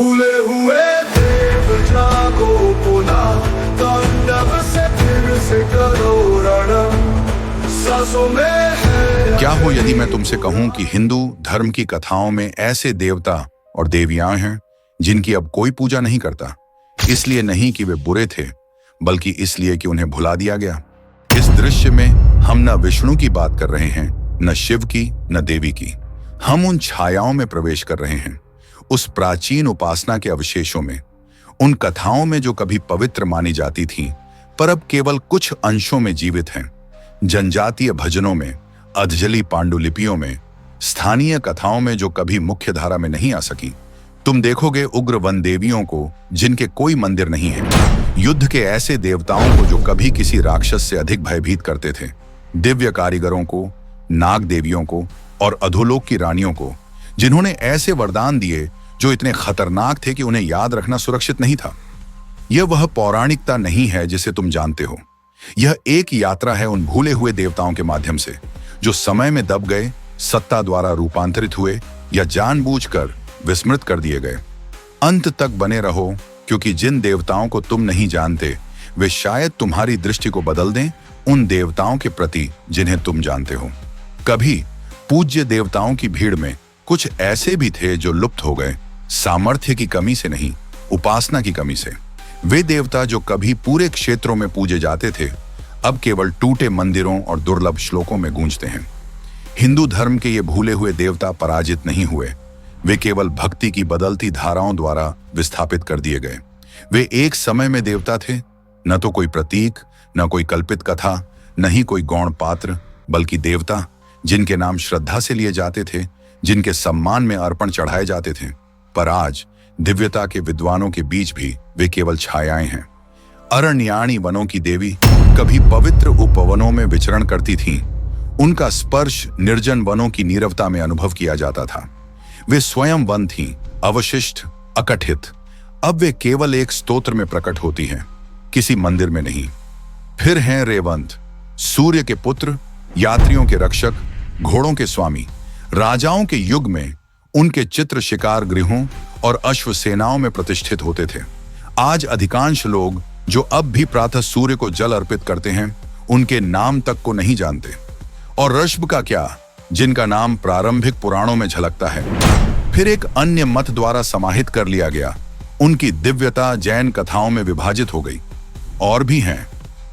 भूले हुए देव जागो पुनः, तांडव से फिर से करो रण, सांसों में है। क्या हो यदि मैं तुमसे कहूं कि हिंदू धर्म की कथाओं में ऐसे देवता और देवियां हैं जिनकी अब कोई पूजा नहीं करता, इसलिए नहीं कि वे बुरे थे, बल्कि इसलिए कि उन्हें भुला दिया गया। इस दृश्य में हम न विष्णु की बात कर रहे हैं, न शिव की, न देवी की। हम उन छायाओं में प्रवेश कर रहे हैं, उस प्राचीन उपासना के अवशेषों में, उन कथाओं में जो कभी पवित्र मानी जाती थीं, पर अब केवल कुछ अंशों में जीवित हैं। जनजातीय भजनों में, अधजली पांडुलिपियों में, स्थानीय कथाओं में जो कभी मुख्य धारा में नहीं आ सकी। तुम देखोगे उग्र वन देवियों को जिनके कोई मंदिर नहीं है, युद्ध के ऐसे देवताओं को जो कभी किसी राक्षस से अधिक भयभीत करते थे, दिव्य कारीगरों को, नाग देवियों को और अधोलोक की रानियों को, जिन्होंने ऐसे वरदान दिए जो इतने खतरनाक थे कि उन्हें याद रखना सुरक्षित नहीं था। यह वह पौराणिकता नहीं है जिसे तुम जानते हो। यह एक यात्रा है उन भूले हुए देवताओं के माध्यम से, जो समय में दब गए, सत्ता द्वारा रूपांतरित हुए या जानबूझकर विस्मृत कर दिए गए। अंत तक बने रहो, क्योंकि जिन देवताओं को तुम नहीं जानते वे शायद तुम्हारी दृष्टि को बदल दें उन देवताओं के प्रति जिन्हें तुम जानते हो। कभी पूज्य देवताओं की भीड़ में कुछ ऐसे भी थे जो लुप्त हो गए, सामर्थ्य की कमी से नहीं, उपासना की कमी से। वे देवता जो कभी पूरे क्षेत्रों में पूजे जाते थे, अब केवल टूटे मंदिरों और दुर्लभ श्लोकों में गूंजते हैं। हिंदू धर्म के ये भूले हुए देवता पराजित नहीं हुए, वे केवल भक्ति की बदलती धाराओं द्वारा विस्थापित कर दिए गए। वे एक समय में देवता थे, न तो कोई प्रतीक, न कोई कल्पित कथा, न ही कोई गौण पात्र, बल्कि देवता जिनके नाम श्रद्धा से लिए जाते थे, जिनके सम्मान में अर्पण चढ़ाए जाते थे। पर आज दिव्यता के विद्वानों के बीच भी वे केवल छायाएं हैं। अरण्याणी वनों की देवी कभी पवित्र उपवनों में विचरण करती थीं। उनका स्पर्श निर्जन वनों की नीरवता में अनुभव किया जाता था। वे स्वयं वन थीं, अवशिष्ट, अकठित। अब वे केवल एक स्तोत्र में प्रकट होती हैं, किसी मंदिर में नहीं। फिर हैं रेवंत, सूर्य के पुत्र, यात्रियों के रक्षक, घोड़ों के स्वामी। राजाओं के युग में उनके चित्र शिकार गृहों और अश्व सेनाओं में प्रतिष्ठित होते थे। आज अधिकांश लोग जो अब भी प्रातः सूर्य को जल अर्पित करते हैं, उनके नाम तक को नहीं जानते। और ऋषभ का क्या, जिनका नाम प्रारंभिक पुराणों में झलकता है, फिर एक अन्य मत द्वारा समाहित कर लिया गया। उनकी दिव्यता जैन कथाओं में विभाजित हो गई। और भी हैं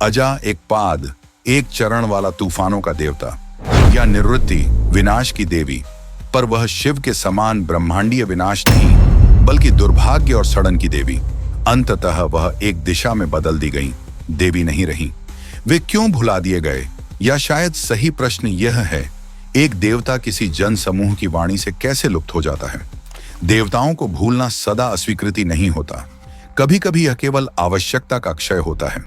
अजा, एक पाद, एक चरण वाला तूफानों का देवता, या निवृत्ति, विनाश की देवी। पर वह शिव के समान ब्रह्मांडीय विनाश नहीं, बल्कि दुर्भाग्य और सड़न की देवी। अंततः वह एक दिशा में बदल दी गई, देवी नहीं रही। वे क्यों भुला दिए गए? या शायद सही प्रश्न यह है, एक देवता किसी जन समूह की वाणी से कैसे लुप्त हो जाता है? देवताओं को भूलना सदा अस्वीकृति नहीं होता, कभी कभी यह केवल आवश्यकता का क्षय होता है।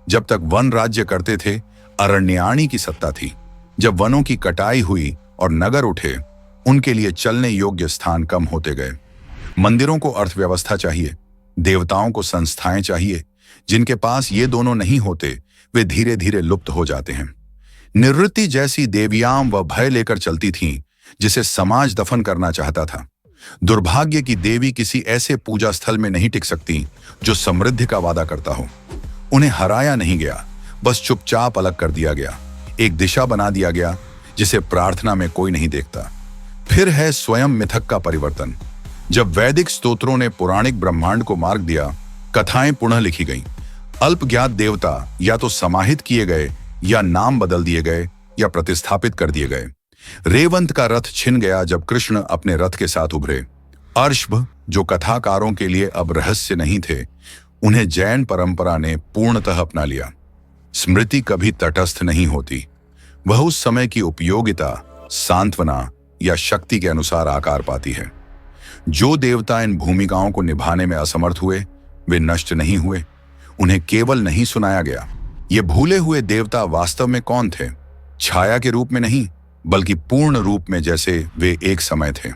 जब तक वन राज्य करते थे, अरण्याणी की सत्ता थी। जब वनों की कटाई हुई और नगर उठे, उनके लिए चलने योग्य स्थान कम होते गए। मंदिरों को अर्थव्यवस्था चाहिए, देवताओं को संस्थाएं चाहिए। जिनके पास ये दोनों नहीं होते, वे धीरे धीरे लुप्त हो जाते हैं। निवृत्ति जैसी देवियां वह भय लेकर चलती थीं जिसे समाज दफन करना चाहता था। दुर्भाग्य की देवी किसी ऐसे पूजा स्थल में नहीं टिक सकती जो समृद्धि का वादा करता हो। उन्हें हराया नहीं गया, बस चुपचाप अलग कर दिया गया, एक दिशा बना दिया गया जिसे प्रार्थना में कोई नहीं देखता। फिर है स्वयं मिथक का परिवर्तन। जब वैदिक स्तोत्रों ने पौराणिक ब्रह्मांड को मार्ग दिया, कथाएं पुनः लिखी गईं। अल्पज्ञात देवता या तो समाहित किए गए, या नाम बदल दिए गए, या प्रतिस्थापित कर दिए गए। रेवंत का रथ छिन गया जब कृष्ण अपने रथ के साथ उभरे। अर्षभ, जो कथाकारों के लिए अब रहस्य नहीं थे, उन्हें जैन परंपरा ने पूर्णतः अपना लिया। स्मृति कभी तटस्थ नहीं होती, वह उस समय की उपयोगिता, सांत्वना या शक्ति के अनुसार आकार पाती है। जो देवता इन भूमिकाओं को निभाने में असमर्थ हुए, वे नष्ट नहीं हुए, उन्हें केवल नहीं सुनाया गया। ये भूले हुए देवता वास्तव में कौन थे? छाया के रूप में नहीं, बल्कि पूर्ण रूप में, जैसे वे एक समय थे।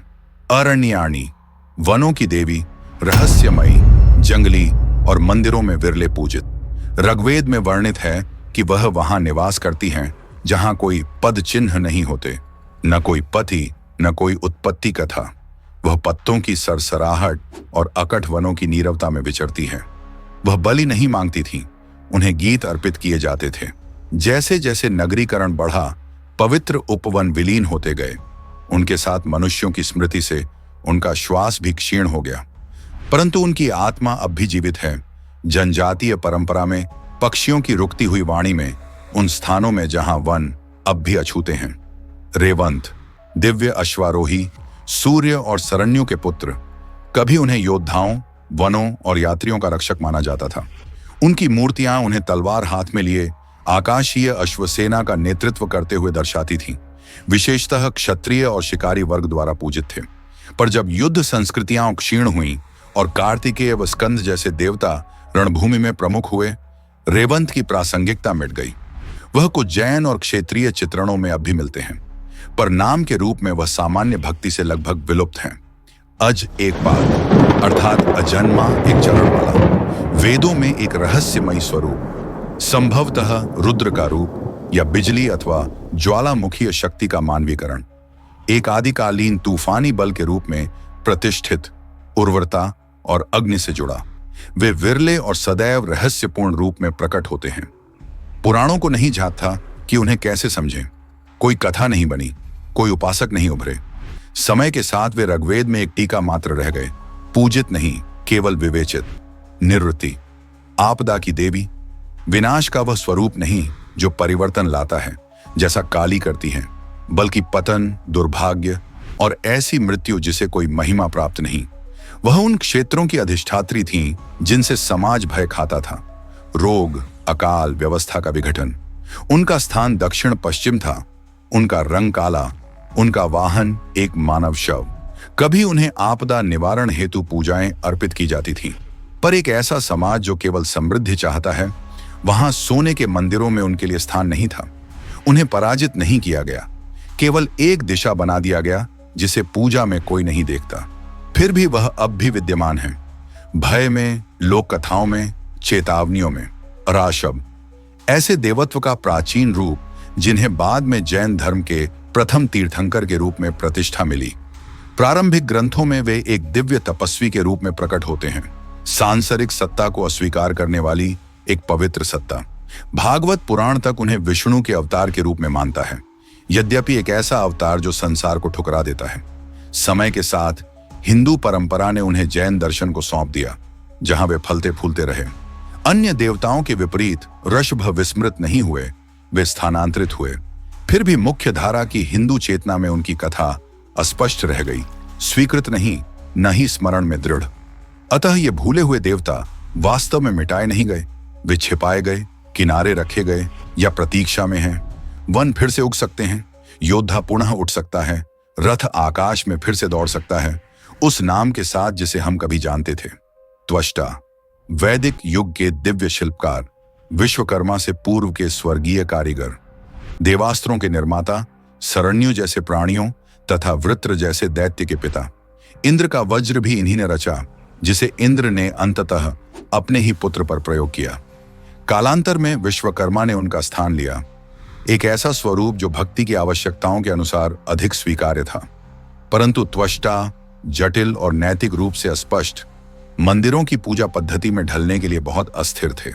अरण्याणी, वनों की देवी, रहस्यमयी, जंगली और मंदिरों में विरले पूजित। ऋग्वेद में वर्णित है कि वह वहां निवास करती हैं जहां कोई पद चिन्ह नहीं होते, न कोई पति, न कोई उत्पत्ति कथा। वह पत्तों की सरसराहट और अकट वनों की नीरवता में विचरती है। वह बलि नहीं मांगती थीं, उन्हें गीत अर्पित किए जाते थे। जैसे जैसे नगरीकरण बढ़ा, पवित्र उपवन विलीन होते गए। उनके साथ मनुष्यों की स्मृति से उनका श्वास भी क्षीण हो गया, परंतु उनकी आत्मा अब भी जीवित है। जनजातीय परंपरा में, पक्षियों की रुकती हुई वाणी में, उन स्थानों में जहां वन अब भी अछूते हैं। रेवंत, दिव्य अश्वारोही, सूर्य और सरण्यों के पुत्र, कभी उन्हें योद्धाओं, वनों और यात्रियों का रक्षक माना जाता था। उनकी मूर्तियां उन्हें तलवार हाथ में लिए आकाशीय अश्वसेना का नेतृत्व करते हुए दर्शाती थीं। विशेषतः क्षत्रिय और शिकारी वर्ग द्वारा पूजित थे। पर जब युद्ध संस्कृतियां क्षीण हुईं और कार्तिकेय व स्कंद जैसे देवता रणभूमि में प्रमुख हुए, रेवंत की प्रासंगिकता मिट गई। वह कुछ जैन और क्षेत्रीय चित्रणों में अब भी मिलते हैं, पर नाम के रूप में वह सामान्य भक्ति से लगभग विलुप्त हैं। अज एक बार अर्थात अजन्मा, एक चरण वाला, वेदों में एक रहस्यमयी स्वरूप, संभवतः रुद्र का रूप या बिजली अथवा ज्वालामुखी शक्ति का मानवीकरण, एक आदिकालीन तूफानी बल के रूप में प्रतिष्ठित, उर्वरता और अग्नि से जुड़ा। वे विरले और सदैव रहस्यपूर्ण रूप में प्रकट होते हैं। पुराणों को नहीं जात था कि उन्हें कैसे समझें। कोई कथा नहीं बनी, कोई उपासक नहीं उभरे। समय के साथ वे ऋग्वेद में एक टीका मात्र रह गए, पूजित नहीं, केवल विवेचित। निवृत्ति, आपदा की देवी, विनाश का वह स्वरूप नहीं जो परिवर्तन लाता है जैसा काली करती है, बल्कि पतन, दुर्भाग्य और ऐसी मृत्यु जिसे कोई महिमा प्राप्त नहीं। वह उन क्षेत्रों की अधिष्ठात्री थीं जिनसे समाज भय खाता था। रोग, अकाल, व्यवस्था का विघटन। उनका स्थान दक्षिण पश्चिम था, उनका रंग काला, उनका वाहन एक मानव शव। कभी उन्हें आपदा निवारण हेतु पूजाएं अर्पित की जाती थीं, पर एक ऐसा समाज जो केवल समृद्धि चाहता है, वहां सोने के मंदिरों में उनके लिए स्थान नहीं था। उन्हें पराजित नहीं किया गया, केवल एक दिशा बना दिया गया जिसे पूजा में कोई नहीं देखता। फिर भी वह अब भी विद्यमान है, भय में, लोक कथाओं में, चेतावनियों में। राशब, ऐसे देवत्व का प्राचीन रूप जिन्हें बाद में जैन धर्म के प्रथम तीर्थंकर के रूप में प्रतिष्ठा मिली। प्रारंभिक ग्रंथों में वे एक दिव्य तपस्वी के रूप में प्रकट होते हैं, सांसारिक सत्ता को अस्वीकार करने वाली एक पवित्र सत्ता। भागवत पुराण तक उन्हें विष्णु के अवतार के रूप में मानता है, यद्यपि एक ऐसा अवतार जो संसार को ठुकरा देता है। समय के साथ हिंदू परंपरा ने उन्हें जैन दर्शन को सौंप दिया, जहां वे फलते फूलते रहे। अन्य देवताओं के विपरीत ऋषभ विस्मृत नहीं हुए, वे स्थानांतरित हुए। फिर भी मुख्य धारा की हिंदू चेतना में उनकी कथा अस्पष्ट रह गई, स्वीकृत नहीं, न ही स्मरण में दृढ़। अतः ये भूले हुए देवता वास्तव में मिटाए नहीं गए, वे छिपाए गए, किनारे रखे गए या प्रतीक्षा में हैं। वन फिर से उग सकते हैं, योद्धा पुनः उठ सकता है, रथ आकाश में फिर से दौड़ सकता है, उस नाम के साथ जिसे हम कभी जानते थे। त्वष्टा, वैदिक युग के दिव्य शिल्पकार, विश्वकर्मा से पूर्व के स्वर्गीय कारीगर, देवास्त्रों के निर्माता, सरण्यों जैसे प्राणियों तथा वृत्र जैसे दैत्य के पिता। इंद्र का वज्र भी इन्हीं ने रचा, जिसे इंद्र ने अंततः अपने ही पुत्र पर प्रयोग किया। कालांतर में विश्वकर्मा ने उनका स्थान लिया, एक ऐसा स्वरूप जो भक्ति की आवश्यकताओं के अनुसार अधिक स्वीकार्य था। परंतु त्वष्टा जटिल और नैतिक रूप से अस्पष्ट, मंदिरों की पूजा पद्धति में ढलने के लिए बहुत अस्थिर थे।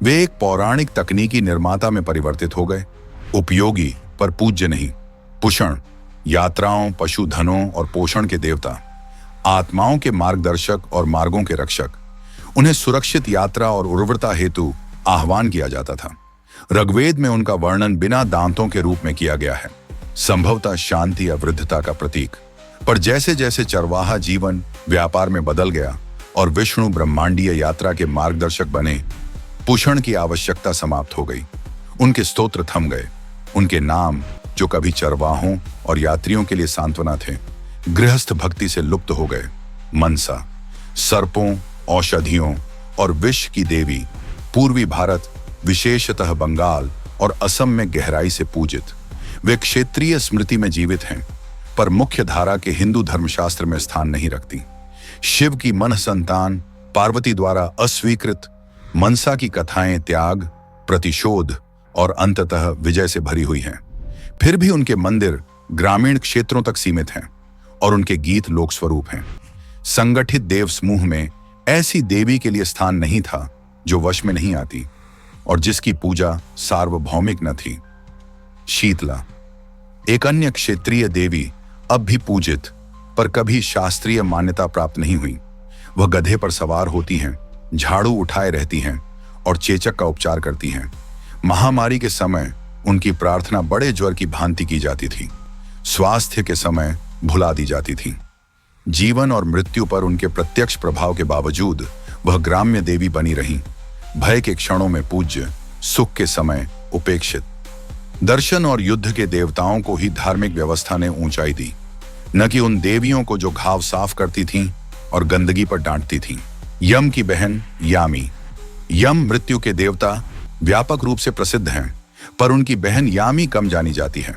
वे एक पौराणिक तकनीकी निर्माता में परिवर्तित हो गए, उपयोगी पर पूज्य नहीं। पुषण, यात्राओं, पशुधनों और पोषण के देवता, आत्माओं के मार्गदर्शक और मार्गों के रक्षक। उन्हें सुरक्षित यात्रा और उर्वरता हेतु आह्वान किया जाता था। ऋग्वेद में उनका वर्णन बिना दांतों के रूप में किया गया है, संभवतः शांति या वृद्धता का प्रतीक। पर जैसे जैसे चरवाहा जीवन व्यापार में बदल गया और विष्णु ब्रह्मांडीय यात्रा के मार्गदर्शक बने, पुषण की आवश्यकता समाप्त हो गई। उनके स्तोत्र थम गए, उनके नाम जो कभी चरवाहों और यात्रियों के लिए सांत्वना थे, गृहस्थ भक्ति से लुप्त हो गए। मनसा, सर्पों, औषधियों और विष की देवी, पूर्वी भारत, विशेषतः बंगाल और असम में गहराई से पूजित। वे क्षेत्रीय स्मृति में जीवित हैं, पर मुख्य धारा के हिंदू धर्मशास्त्र में स्थान नहीं रखती। शिव की मन संतान पार्वती द्वारा अस्वीकृत मनसा की कथाएं त्याग, प्रतिशोध और अंततः विजय से भरी हुई हैं। फिर भी उनके मंदिर ग्रामीण क्षेत्रों तक सीमित हैं और उनके गीत लोक स्वरूप हैं। संगठित देव समूह में ऐसी देवी के लिए स्थान नहीं था जो वश में नहीं आती और जिसकी पूजा सार्वभौमिक न थी। शीतला, एक अन्य क्षेत्रीय देवी, अब भी पूजित पर कभी शास्त्रीय मान्यता प्राप्त नहीं हुई। वह गधे पर सवार होती हैं, झाड़ू उठाए रहती हैं और चेचक का उपचार करती हैं। महामारी के समय उनकी प्रार्थना बड़े ज्वर की भांति की जाती थी, स्वास्थ्य के समय भुला दी जाती थी। जीवन और मृत्यु पर उनके प्रत्यक्ष प्रभाव के बावजूद वह ग्राम्य देवी बनी रहीं, भय के क्षणों में पूज्य, सुख के समय उपेक्षित। दर्शन और युद्ध के देवताओं को ही धार्मिक व्यवस्था ने ऊंचाई दी, न कि उन देवियों को जो घाव साफ करती थीं और गंदगी पर डांटती थीं। यम की बहन यामी। यम मृत्यु के देवता व्यापक रूप से प्रसिद्ध हैं, पर उनकी बहन यामी कम जानी जाती है।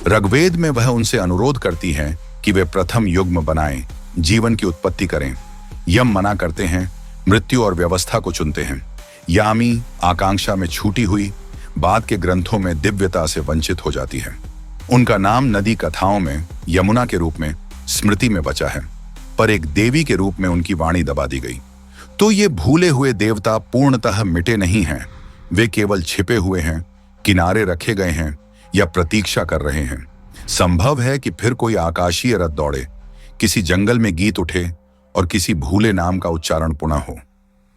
ऋग्वेद में वह उनसे अनुरोध करती हैं कि वे प्रथम युग्म बनाएं, जीवन की उत्पत्ति करें। यम मना करते हैं, मृत्यु और व्यवस्था को चुनते हैं। यामी आकांक्षा में छूटी हुई बाद के ग्रंथों में दिव्यता से वंचित हो जाती है। उनका नाम नदी कथाओं में यमुना के रूप में स्मृति में बचा है, पर एक देवी के रूप में उनकी वाणी दबा दी गई। तो ये भूले हुए देवता पूर्णतः मिटे नहीं हैं, वे केवल छिपे हुए हैं, किनारे रखे गए हैं या प्रतीक्षा कर रहे हैं। संभव है कि फिर कोई आकाशीय रथ दौड़े, किसी जंगल में गीत उठे और किसी भूले नाम का उच्चारण पुनः हो।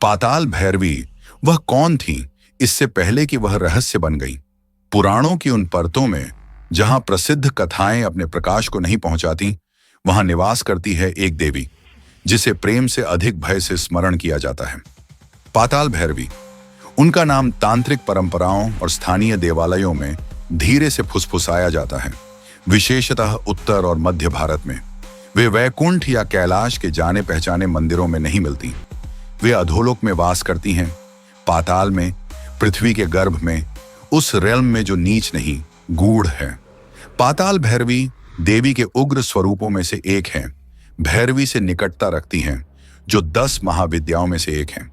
पाताल भैरवी, वह कौन थी इससे पहले कि वह रहस्य बन गई? पुराणों की उन परतों में जहां प्रसिद्ध कथाएं अपने प्रकाश को नहीं पहुंचाती, वहां निवास करती है एक देवी जिसे प्रेम से अधिक भय से स्मरण किया जाता है। पाताल भैरवी, उनका नाम तांत्रिक परंपराओं और स्थानीय देवालयों में धीरे से फुसफुसाया जाता है, विशेषतः उत्तर और मध्य भारत में। वे वैकुंठ या कैलाश के जाने पहचाने मंदिरों में नहीं मिलती। वे अधोलोक में वास करती हैं, पाताल में, पृथ्वी के गर्भ में, उस रेल्म में जो नीच नहीं, गूढ़ है। पाताल भैरवी देवी के उग्र स्वरूपों में से एक हैं। भैरवी से निकटता रखती हैं, जो 10 महाविद्याओं में से एक हैं।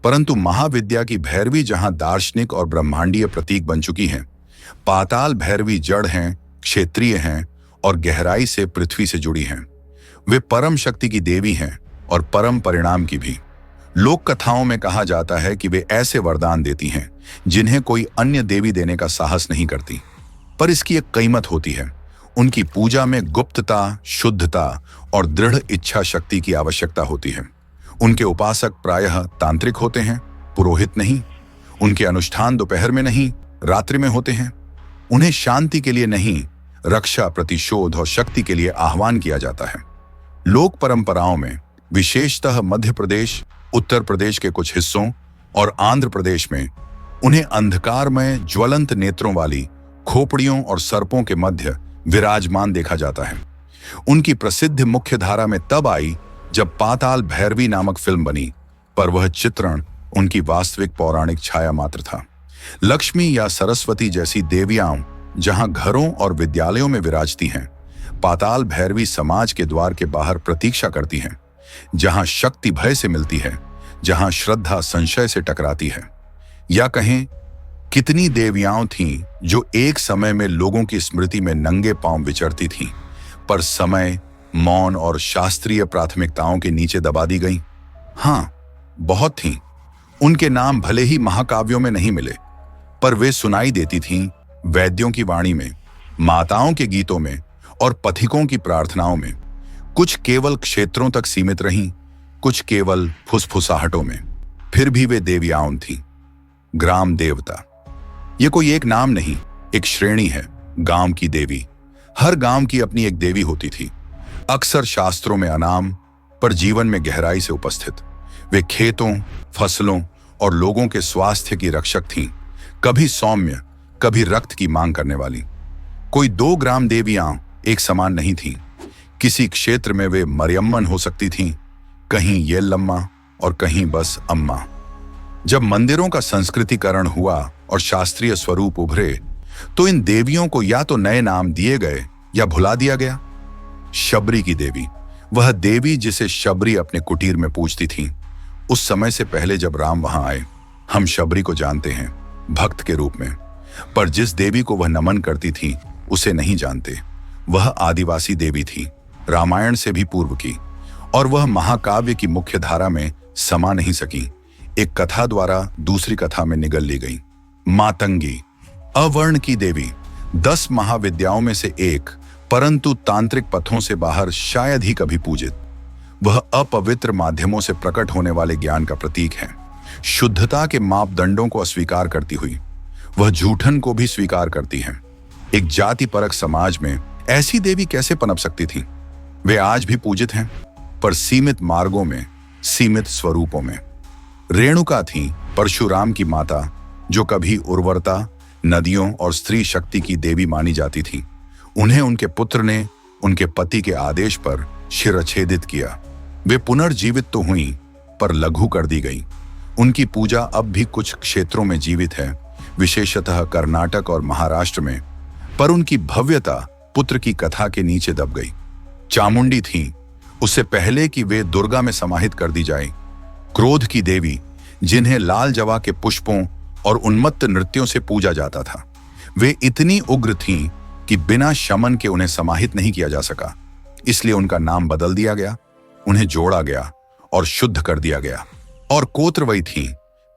परंतु महाविद्या की भैरवी जहां दार्शनिक और ब्रह्मांडीय प्रतीक बन चुकी हैं, पाताल भैरवी जड़ हैं, क्षेत्रीय हैं और गहराई से पृथ्वी से जुड़ी हैं। वे परम शक्ति की देवी हैं और परम परिणाम की भी। लोक कथाओं में कहा जाता है कि वे ऐसे वरदान देती हैं जिन्हें कोई अन्य देवी देने का साहस नहीं करती, पर इसकी एक कीमत होती है। उनकी पूजा में गुप्तता, शुद्धता और दृढ़ इच्छा शक्ति की आवश्यकता होती है। उनके उपासक प्रायः तांत्रिक होते हैं, पुरोहित नहीं। उनके अनुष्ठान दोपहर में नहीं, रात्रि में होते हैं। उन्हें शांति के लिए नहीं, रक्षा, प्रतिशोध और शक्ति के लिए आह्वान किया जाता है। लोक परंपराओं में, विशेषतः मध्य प्रदेश, उत्तर प्रदेश के कुछ हिस्सों और आंध्र प्रदेश में, उन्हें अंधकारमय ज्वलंत नेत्रों वाली खोपड़ियों और सर्पों के मध्य विराजमान देखा जाता है। उनकी प्रसिद्धि मुख्य धारा में तब आई जब पाताल भैरवी नामक फिल्म बनी, पर वह चित्रण उनकी वास्तविक पौराणिक छाया मात्र था। लक्ष्मी या सरस्वती जैसी देवियां जहां घरों और विद्यालयों में विराजती हैं, पाताल भैरवी समाज के द्वार के बाहर प्रतीक्षा करती हैं, जहां शक्ति भय से मिलती है, जहां श्रद्धा संशय से टकराती है। या कहें, कितनी देवियां थीं जो एक समय में लोगों की स्मृति में नंगे पांव विचरती थीं, पर समय, मौन और शास्त्रीय प्राथमिकताओं के नीचे दबा दी गईं। हाँ, बहुत थीं। उनके नाम भले ही महाकाव्यों में नहीं मिले, पर वे सुनाई देती थीं वैद्यों की वाणी में, माताओं के गीतों में और पथिकों की प्रार्थनाओं में। कुछ केवल क्षेत्रों तक सीमित रहीं, कुछ केवल फुसफुसाहटों में। फिर भी वे देवियां थीं। ग्राम देवता, ये कोई एक नाम नहीं, एक श्रेणी है। गांव की देवी, हर गांव की अपनी एक देवी होती थी, अक्सर शास्त्रों में अनाम, पर जीवन में गहराई से उपस्थित। वे खेतों, फसलों और लोगों के स्वास्थ्य की रक्षक थीं, कभी सौम्य, कभी रक्त की मांग करने वाली। कोई 2 ग्राम देवियां एक समान नहीं थीं। किसी क्षेत्र में वे मरियम्मन हो सकती थीं, कहीं येल्लम्मा और कहीं बस अम्मा। जब मंदिरों का संस्कृतिकरण हुआ और शास्त्रीय स्वरूप उभरे, तो इन देवियों को या तो नए नाम दिए गए या भुला दिया गया। शबरी की देवी, वह देवी जिसे शबरी अपने कुटीर में पूजती थी। उस समय से पहले जब राम वहां आए, हम शबरी को जानते हैं भक्त के रूप में, पर जिस देवी को वह नमन करती थी उसे नहीं जानते। वह आदिवासी देवी थी, रामायण से भी पूर्व की, और वह महाकाव्य की मुख्य धारा में समा नहीं सकी, एक कथा द्वारा दूसरी कथा में निगल ली गई। मातंगी, अवर्ण की देवी, 10 महाविद्याओं में से एक, परंतु तांत्रिक पथों से बाहर शायद ही कभी पूजित। वह अपवित्र माध्यमों से प्रकट होने वाले ज्ञान का प्रतीक है। शुद्धता के मापदंडों को अस्वीकार करती हुई वह झूठन को भी स्वीकार करती है। एक जाति परक समाज में ऐसी देवी कैसे पनप सकती थी? वे आज भी पूजित हैं, पर सीमित मार्गों में, सीमित स्वरूपों में। रेणुका थी परशुराम की माता, जो कभी उर्वरता, नदियों और स्त्री शक्ति की देवी मानी जाती थी। उन्हें उनके पुत्र ने उनके पति के आदेश पर शिरच्छेदित किया। वे पुनर्जीवित तो हुई, पर लघु कर दी गई। उनकी पूजा अब भी कुछ क्षेत्रों में जीवित है, विशेषतः कर्नाटक और महाराष्ट्र में, पर उनकी भव्यता पुत्र की कथा के नीचे दब गई। चामुंडी थी, उससे पहले कि वे दुर्गा में समाहित कर दी जाए, क्रोध की देवी, जिन्हें लाल जवा के पुष्पों और उन्मत्त नृत्यों से पूजा जाता था। वे इतनी उग्र थीं कि बिना शमन के उन्हें समाहित नहीं किया जा सका, इसलिए उनका नाम बदल दिया गया, उन्हें जोड़ा गया और शुद्ध कर दिया गया। और कोत्रवई थी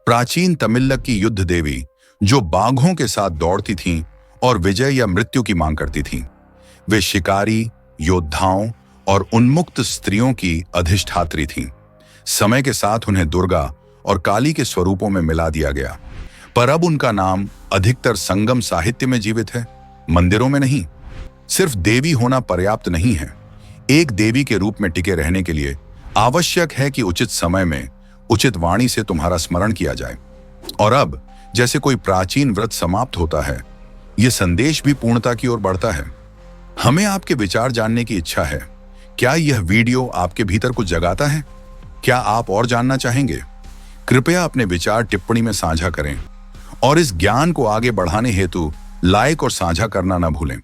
प्राचीन तमिलक की युद्ध देवी, जो बाघों के साथ दौड़ती थीं और विजय या मृत्यु की मांग करती थीं। वे शिकारी, योद्धाओं और उन्मुक्त स्त्रियों की अधिष्ठात्री थीं। समय के साथ उन्हें दुर्गा और काली के स्वरूपों में मिला दिया गया, पर अब उनका नाम अधिकतर संगम साहित्य में जीवित है, मंदिरों में नहीं। सिर्फ देवी होना पर्याप्त नहीं है। एक देवी के रूप में टिके रहने के लिए आवश्यक है कि उचित समय में उचित वाणी से तुम्हारा स्मरण किया जाए। और अब जैसे कोई प्राचीन व्रत समाप्त होता है, यह संदेश भी पूर्णता की ओर बढ़ता है। हमें आपके विचार जानने की इच्छा है। क्या यह वीडियो आपके भीतर कुछ जगाता है? क्या आप और जानना चाहेंगे? कृपया अपने विचार टिप्पणी में साझा करें और इस ज्ञान को आगे बढ़ाने हेतु लाइक और साझा करना न भूलें।